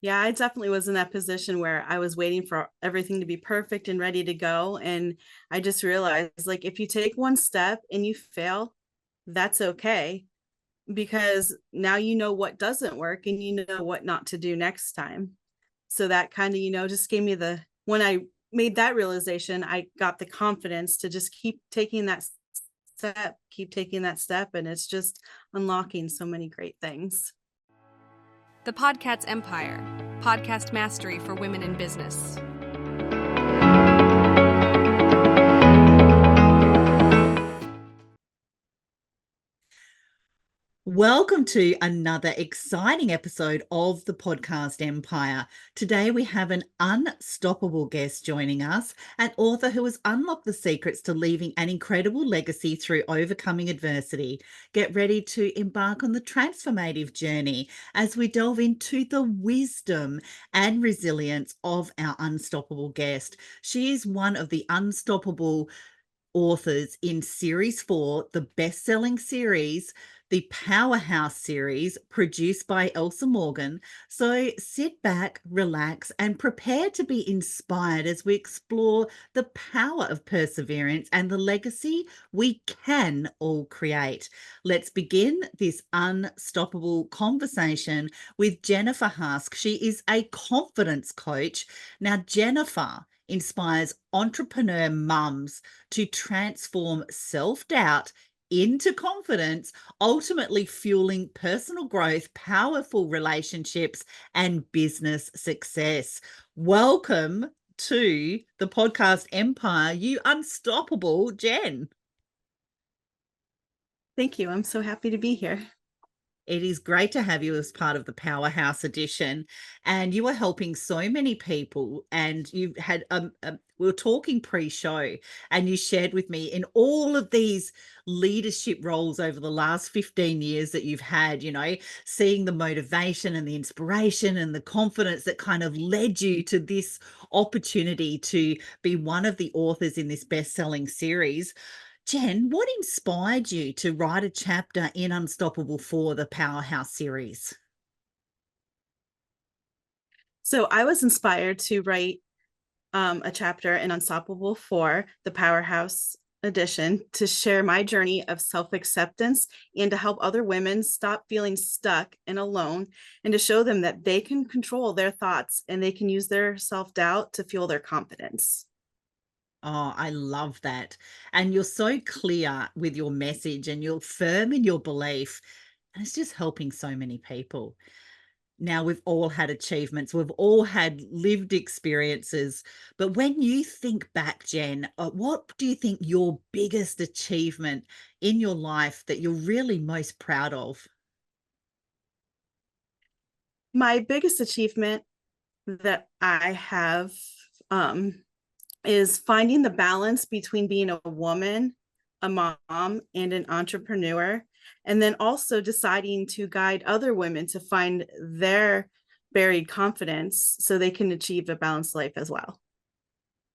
Yeah, I definitely was in that position where I was waiting for everything to be perfect and ready to go. And I just realized, like, if you take one step and you fail, that's okay because now you know what doesn't work and you know what not to do next time. So that kind of, just gave me when I made that realization, I got the confidence to just keep taking that step, keep taking that step. And it's just unlocking so many great things. The Podcast's Empire, podcast mastery for women in business. Welcome to another exciting episode of the Podcast Empire. Today we have an unstoppable guest joining us, an author who has unlocked the secrets to leaving an incredible legacy through overcoming adversity. Get ready to embark on the transformative journey as we delve into the wisdom and resilience of our unstoppable guest. She is one of the unstoppable authors in Series 4, the best-selling series, the Powerhouse series produced by Elsa Morgan. So sit back, relax, and prepare to be inspired as we explore the power of perseverance and the legacy we can all create. Let's begin this unstoppable conversation with Jennifer Husk. She is a confidence coach. Now, Jennifer inspires entrepreneur mums to transform self-doubt into confidence, ultimately fueling personal growth, powerful relationships, and business success. Welcome to the Podcast Empire, you unstoppable Jen. Thank you. I'm so happy to be here. It is great to have you as part of the Powerhouse edition, and you are helping so many people. And you had we were talking pre-show, and you shared with me in all of these leadership roles over the last 15 years that you've had, seeing the motivation and the inspiration and the confidence that kind of led you to this opportunity to be one of the authors in this best-selling series. Jen, what inspired you to write a chapter in Unstoppable for the Powerhouse series? So I was inspired to write a chapter in Unstoppable for the Powerhouse edition to share my journey of self-acceptance and to help other women stop feeling stuck and alone and to show them that they can control their thoughts and they can use their self-doubt to fuel their confidence. Oh, I love that. And you're so clear with your message and you're firm in your belief. And it's just helping so many people. Now, we've all had achievements, we've all had lived experiences. But when you think back, Jen, what do you think your biggest achievement in your life that you're really most proud of? My biggest achievement that I have um, is finding the balance between being a woman, a mom, and an entrepreneur. And then also deciding to guide other women to find their buried confidence so they can achieve a balanced life as well.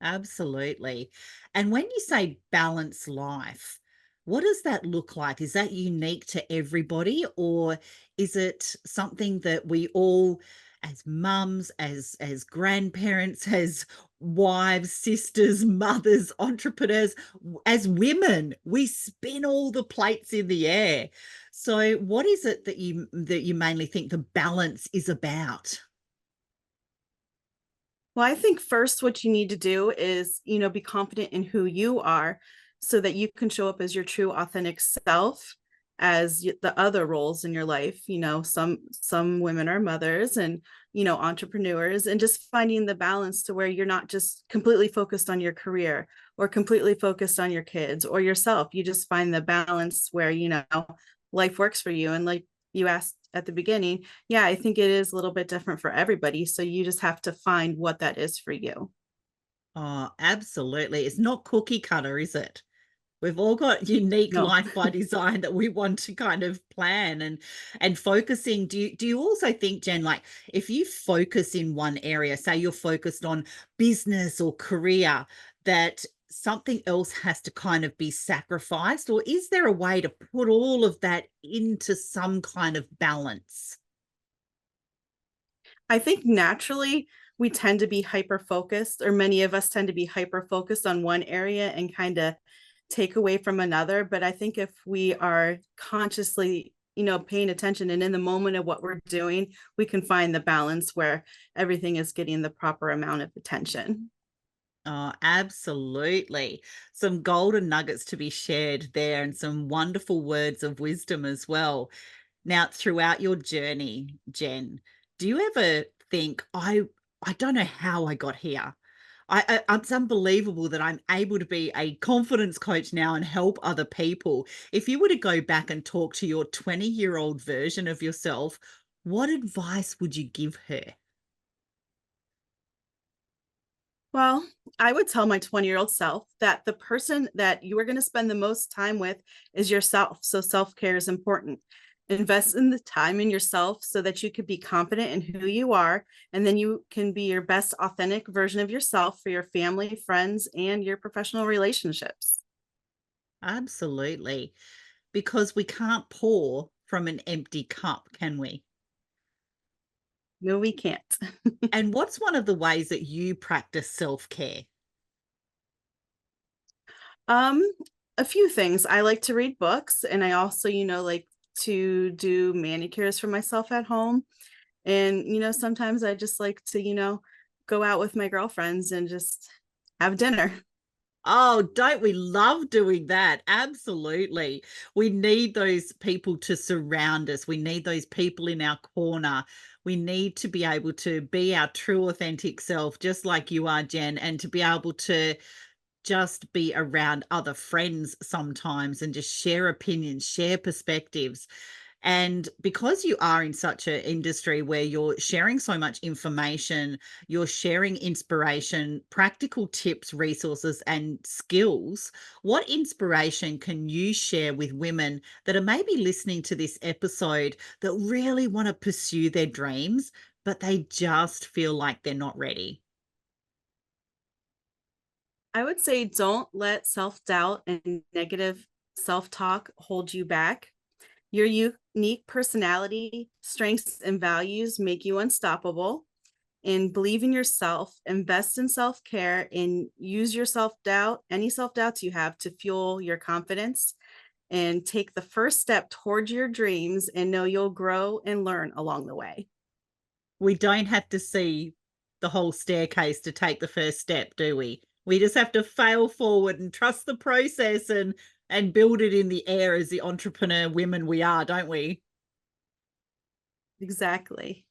Absolutely. And when you say balanced life, what does that look like? Is that unique to everybody, or is it something that we all, as mums, as grandparents, as wives, sisters, mothers, entrepreneurs, as women, we spin all the plates in the air. So what is it that you mainly think the balance is about? Well, I think first what you need to do is, be confident in who you are so that you can show up as your true authentic self as the other roles in your life. Some women are mothers and, entrepreneurs, and just finding the balance to where you're not just completely focused on your career or completely focused on your kids or yourself. You just find the balance where, life works for you. And like you asked at the beginning, yeah, I think it is a little bit different for everybody. So you just have to find what that is for you. Oh, absolutely. It's not cookie cutter, is it? We've all got unique No. life by design that we want to kind of plan and focusing. Do you also think, Jen, like if you focus in one area, say you're focused on business or career, that something else has to kind of be sacrificed, or is there a way to put all of that into some kind of balance? I think naturally we tend to be hyper focused, or many of us tend to be hyper focused on one area and kind of take away from another. But I think if we are consciously, paying attention and in the moment of what we're doing, we can find the balance where everything is getting the proper amount of attention. Oh, absolutely. Some golden nuggets to be shared there and some wonderful words of wisdom as well. Now, throughout your journey, Jen, do you ever think, I don't know how I got here? It's unbelievable that I'm able to be a confidence coach now and help other people. If you were to go back and talk to your 20-year-old version of yourself, what advice would you give her? Well, I would tell my 20-year-old self that the person that you are going to spend the most time with is yourself. So self care is important. Invest in the time in yourself so that you could be confident in who you are. And then you can be your best authentic version of yourself for your family, friends, and your professional relationships. Absolutely. Because we can't pour from an empty cup, can we? No, we can't. And what's one of the ways that you practice self-care? Um, a few things. I like to read books, and I also, like to do manicures for myself at home. And, sometimes I just like to, go out with my girlfriends and just have dinner. Oh, don't we love doing that? Absolutely. We need those people to surround us. We need those people in our corner. We need to be able to be our true, authentic self, just like you are, Jen, and to be able to just be around other friends sometimes and just share opinions, share perspectives. And because you are in such an industry where you're sharing so much information, you're sharing inspiration, practical tips, resources, and skills, what inspiration can you share with women that are maybe listening to this episode that really want to pursue their dreams, but they just feel like they're not ready? I would say don't let self doubt and negative self talk hold you back. Your unique personality, strengths, and values make you unstoppable. And believe in yourself, invest in self care, and use your self doubt, any self doubts you have, to fuel your confidence. And take the first step towards your dreams and know you'll grow and learn along the way. We don't have to see the whole staircase to take the first step, do we? We just have to fail forward and trust the process and build it in the air as the entrepreneur women we are, don't we? Exactly.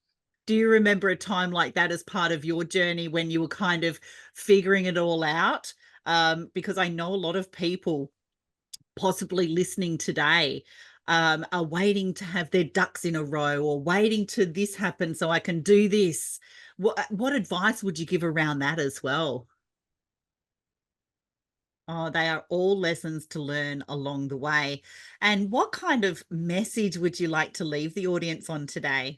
Do you remember a time like that as part of your journey when you were kind of figuring it all out? Because I know a lot of people possibly listening today are waiting to have their ducks in a row or waiting to this happen so I can do this. What advice would you give around that as well? Oh, they are all lessons to learn along the way. And what kind of message would you like to leave the audience on today?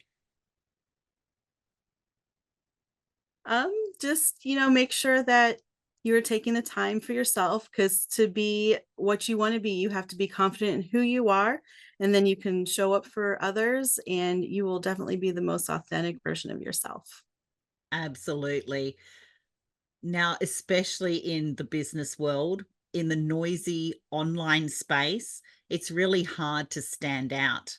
Um, just, make sure that you're taking the time for yourself, because to be what you want to be, you have to be confident in who you are, and then you can show up for others and you will definitely be the most authentic version of yourself. Absolutely. Now, especially in the business world, in the noisy online space, it's really hard to stand out.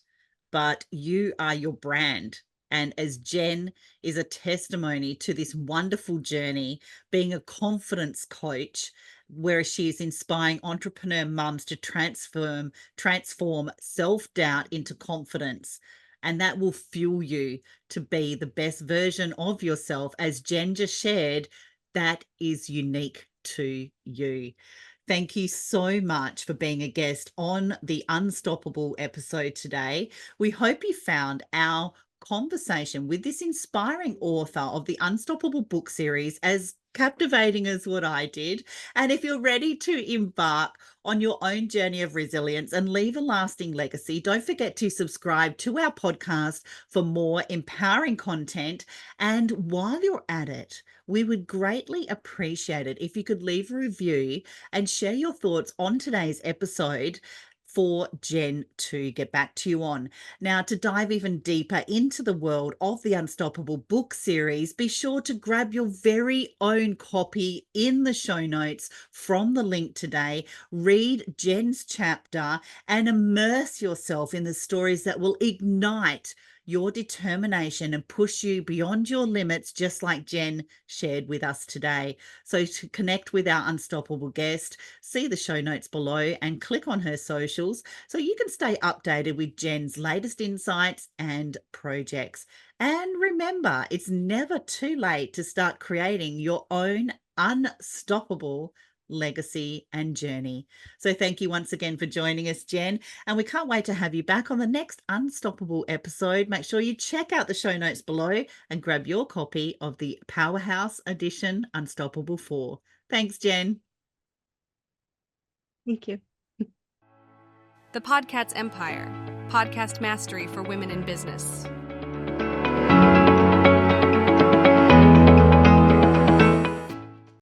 But you are your brand. And as Jen is a testimony to this wonderful journey, being a confidence coach, where she is inspiring entrepreneur mums to transform self-doubt into confidence. And that will fuel you to be the best version of yourself, as Jen just shared, that is unique to you. Thank you so much for being a guest on the Unstoppable episode today. We hope you found our conversation with this inspiring author of the Unstoppable book series as captivating as what I did. And if you're ready to embark on your own journey of resilience and leave a lasting legacy, don't forget to subscribe to our podcast for more empowering content. And while you're at it, we would greatly appreciate it if you could leave a review and share your thoughts on today's episode for Jen to get back to you on. Now, to dive even deeper into the world of the Unstoppable book series, be sure to grab your very own copy in the show notes from the link today. Read Jen's chapter and immerse yourself in the stories that will ignite your determination and push you beyond your limits, just like Jen shared with us today. So to connect with our Unstoppable guest, see the show notes below and click on her socials so you can stay updated with Jen's latest insights and projects. And remember, it's never too late to start creating your own unstoppable legacy and journey. So thank you once again for joining us, Jen, and we can't wait to have you back on the next Unstoppable episode. Make sure you check out the show notes below and grab your copy of the Powerhouse Edition Unstoppable 4. Thanks, Jen. Thank you. The Podcast's Empire, podcast mastery for women in business.